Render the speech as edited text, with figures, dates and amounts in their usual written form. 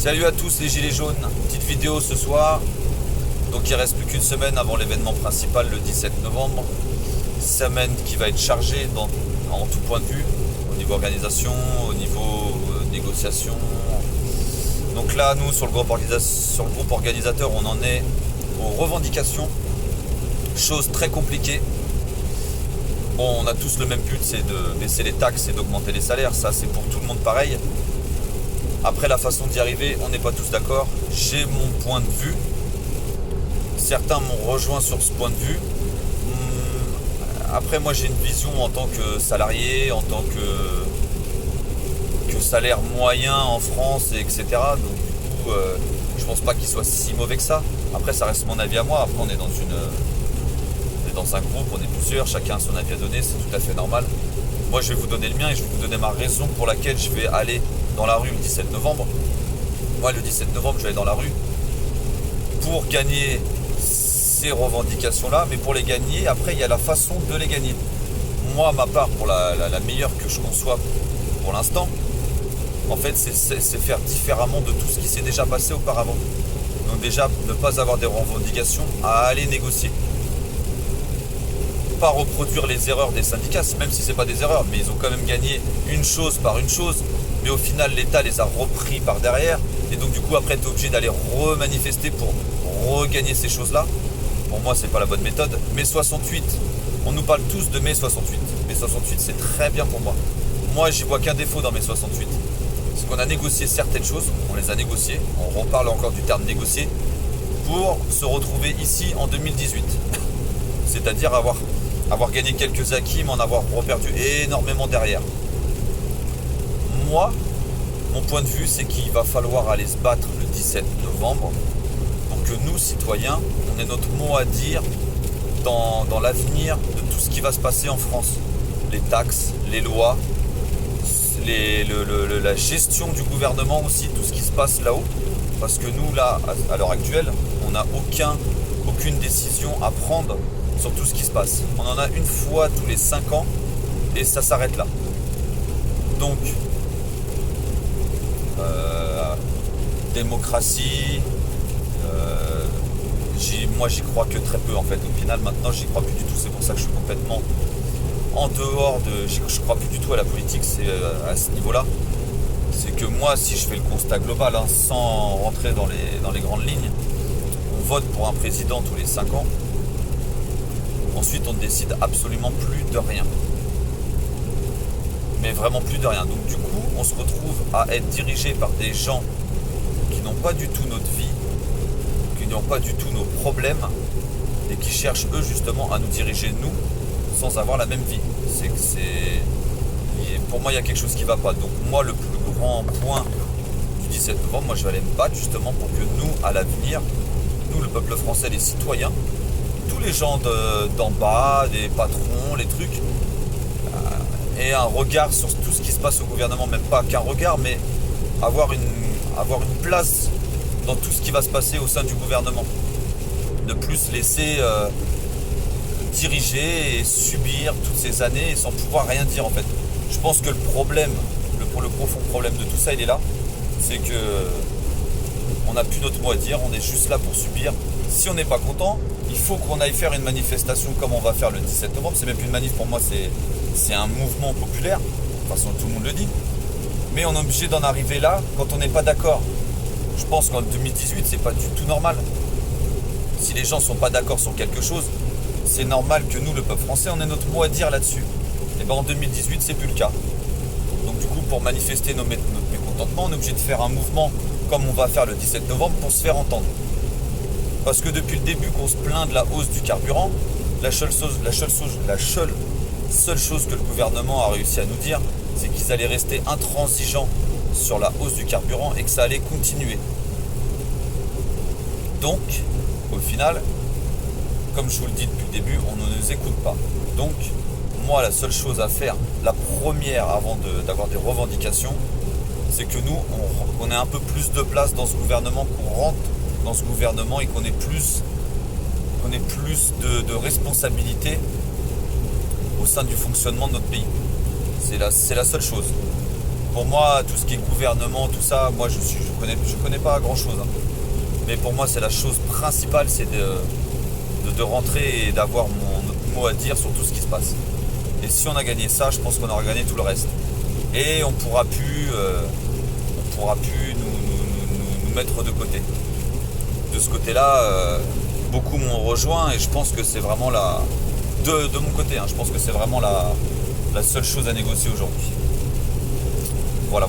Salut à tous les gilets jaunes, petite vidéo ce soir. Donc il reste plus qu'une semaine avant l'événement principal le 17 novembre. Semaine qui va être chargée en tout point de vue, au niveau organisation, au niveau négociation. Donc là nous sur le groupe organisateur on en est aux revendications. Chose très compliquée. Bon, on a tous le même but, c'est de baisser les taxes et d'augmenter les salaires, ça c'est pour tout le monde pareil. Après la façon d'y arriver, on n'est pas tous d'accord. J'ai mon point de vue. Certains m'ont rejoint sur ce point de vue. Après moi j'ai une vision en tant que salarié, en tant que salaire moyen en France, etc. Donc du coup je pense pas qu'il soit si mauvais que ça. Après ça reste mon avis à moi. Après on est dans un groupe, on est plusieurs, chacun a son avis à donner, c'est tout à fait normal. Moi je vais vous donner le mien et je vais vous donner ma raison pour laquelle je vais aller dans la rue le 17 novembre. Moi le 17 novembre je vais aller dans la rue pour gagner ces revendications-là, mais pour les gagner, après il y a la façon de les gagner. Moi, ma part, pour la meilleure que je conçois pour l'instant, en fait, c'est faire différemment de tout ce qui s'est déjà passé auparavant. Donc déjà, ne pas avoir des revendications, à aller négocier. Pas reproduire les erreurs des syndicats, même si c'est pas des erreurs, mais ils ont quand même gagné une chose par une chose, mais au final, l'État les a repris par derrière, et donc du coup, après, tu es obligé d'aller remanifester pour regagner ces choses-là. Pour moi, c'est pas la bonne méthode. Mai 68, on nous parle tous de mai 68. Mai 68, c'est très bien pour moi. Moi, j'y vois qu'un défaut dans mai 68. C'est qu'on a négocié certaines choses, on les a négociées, on reparle encore du terme négocier, pour se retrouver ici en 2018. C'est-à-dire avoir gagné quelques acquis, mais en avoir reperdu énormément derrière. Moi, mon point de vue, c'est qu'il va falloir aller se battre le 17 novembre pour que nous, citoyens, on ait notre mot à dire dans l'avenir de tout ce qui va se passer en France. Les taxes, les lois, la gestion du gouvernement aussi, tout ce qui se passe là-haut. Parce que nous, là, à l'heure actuelle, on n'a aucune décision à prendre sur tout ce qui se passe. On en a une fois tous les 5 ans et ça s'arrête là. Donc, démocratie, moi j'y crois que très peu en fait. Au final maintenant j'y crois plus du tout, c'est pour ça que je suis complètement en dehors de... Je crois plus du tout à la politique, c'est à ce niveau-là. C'est que moi, si je fais le constat global, sans rentrer dans les grandes lignes, on vote pour un président tous les 5 ans. Ensuite on ne décide absolument plus de rien. Mais vraiment plus de rien. Donc du coup, on se retrouve à être dirigé par des gens qui n'ont pas du tout notre vie, qui n'ont pas du tout nos problèmes et qui cherchent eux justement à nous diriger nous sans avoir la même vie. Pour moi il y a quelque chose qui ne va pas. Donc moi le plus grand point du 17 novembre, moi je vais aller me battre justement pour que nous à l'avenir, nous le peuple français, les citoyens, tous les gens d'en bas, les patrons, les trucs, aient un regard sur tout ce qui se passe au gouvernement, même pas qu'un regard, mais avoir une place dans tout ce qui va se passer au sein du gouvernement. Ne plus se laisser diriger et subir toutes ces années sans pouvoir rien dire en fait. Je pense que le profond problème de tout ça, il est là. C'est que on n'a plus notre mot à dire, on est juste là pour subir. Si on n'est pas content, il faut qu'on aille faire une manifestation comme on va faire le 17 novembre. C'est même plus une manif pour moi, c'est un mouvement populaire. De toute façon, tout le monde le dit. Mais on est obligé d'en arriver là quand on n'est pas d'accord. Je pense qu'en 2018, c'est pas du tout normal. Si les gens sont pas d'accord sur quelque chose, c'est normal que nous, le peuple français, on ait notre mot à dire là-dessus. Et bien en 2018, c'est plus le cas. Donc du coup, pour manifester notre mécontentement, on est obligé de faire un mouvement comme on va faire le 17 novembre pour se faire entendre. Parce que depuis le début qu'on se plaint de la hausse du carburant, la seule chose que le gouvernement a réussi à nous dire, c'est qu'ils allaient rester intransigeants sur la hausse du carburant et que ça allait continuer. Donc, au final, comme je vous le dis depuis le début, on ne nous écoute pas. Donc, moi, la seule chose à faire, la première avant d'avoir des revendications, c'est que nous, on ait un peu plus de place dans ce gouvernement, qu'on rentre dans ce gouvernement et qu'on ait plus de responsabilités au sein du fonctionnement de notre pays. C'est la seule chose. Pour moi, tout ce qui est gouvernement, tout ça, moi je connais pas grand chose. Mais pour moi, c'est la chose principale, c'est de rentrer et d'avoir notre mot à dire sur tout ce qui se passe. Et si on a gagné ça, je pense qu'on aura gagné tout le reste. Et on pourra plus nous mettre de côté. De ce côté-là, beaucoup m'ont rejoint et je pense que c'est vraiment de mon côté, je pense que c'est vraiment la seule chose à négocier aujourd'hui. Voilà.